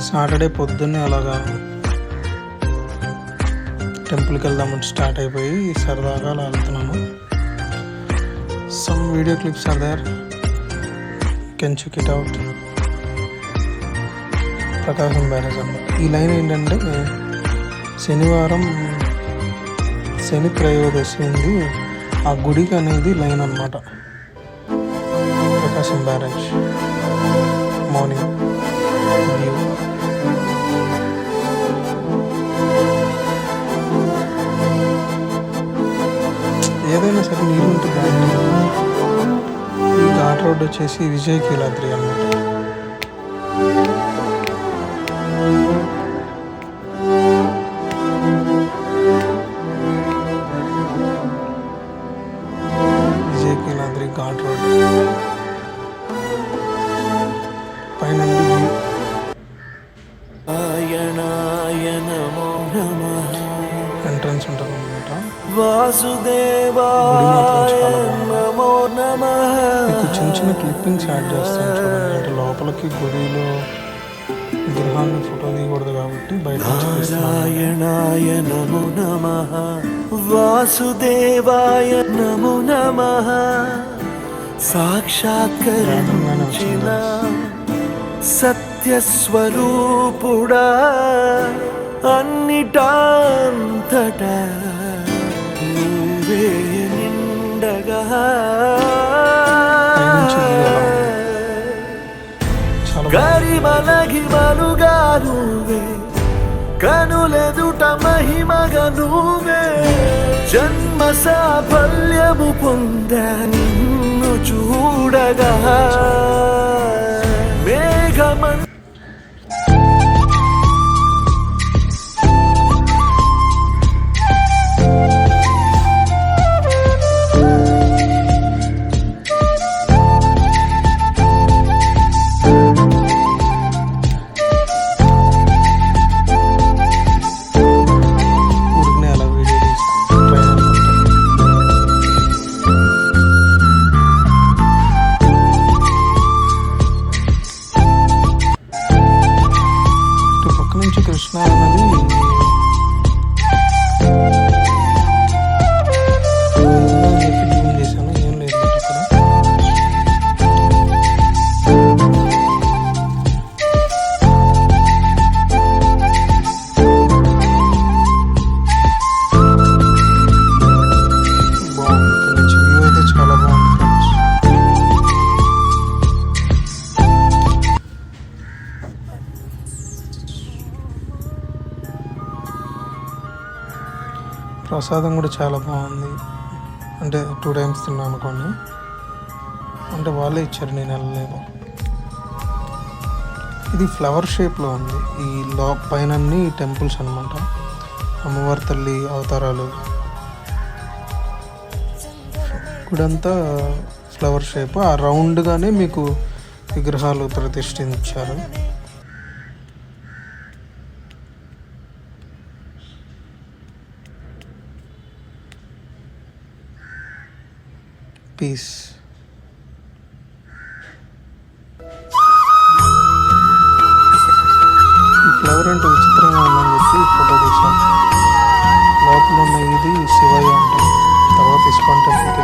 Saturday పొద్దున్నే అలాగా టెంపుల్కి వెళ్దామని స్టార్ట్ అయిపోయి సరదాగా అలా వెళ్తున్నాము. Some video clips are there, can check it out. Prakasam barrage అన్నమాట. ఈ లైన్ ఏంటంటే శనివారం శని త్రయోదశి ఉంది, ఆ గుడికి అనేది లైన్ అన్నమాట. ప్రకాశం బ్యారేజ్ మార్నింగ్ వ్యూ. ఏదైనా సరే నీళ్ళు ఉంటే బాగుంటుంది. ఈ ఘాట్ రోడ్ వచ్చేసి విజయకీలాద్రి అన్నమాట. విజయకీలాద్రి ఘాట్ రోడ్ పైన ఎంట్రన్స్ ఉంటుంది అన్నమాట. మీకు చిన్న చిన్న క్లిప్పింగ్స్ యాడ్ చేస్తాను చూడండి. అంటే లోపలికి గుడిలో విగ్రహాన్ని ఫోటో తీయకూడదు కాబట్టి బయట నారాయణాయ నమో నమః, వాసుదేవాయ నమో నమః. సాక్షాత్కరించిన సత్యస్వరూపుడా, అన్నిటాంతటా నువ్వే నిండగా, గరిమలగిమలుగా నువ్వే, కనులెదుట మహిమగా నువ్వే. జన్మ సాఫల్యము పొందా నిన్ను చూడగా, మేఘమన్ కృష్ణ అన్నది జూమ్ చేశాను, ఏం లేదు అక్కడ. బాగుంది, నుంచి వ్యూ అయితే చాలా బాగుంది ఫ్రెండ్స్. ప్రసాదం కూడా చాలా బాగుంది. అంటే 2 times తిన్నాను అనుకోండి. అంటే వాళ్ళే ఇచ్చారు, నేను వెళ్ళలేదు. ఇది ఫ్లవర్ షేప్లో ఉంది. ఈ పైన టెంపుల్స్ అనమాట, అమ్మవారి తల్లి అవతారాలు. గుడంతా ఫ్లవర్ షేప్, ఆ రౌండ్గానే మీకు విగ్రహాలు ప్రతిష్ఠించారు. పీస్. ఈ ఫ్లవర్ అంటే విచిత్రంగా ఉందని చెప్పి ఫోటో తీశాను. లోపల ఉన్న ఇది శివయ్య అంటాం. తర్వాత ఇస్కాన్ టెంపుల్కి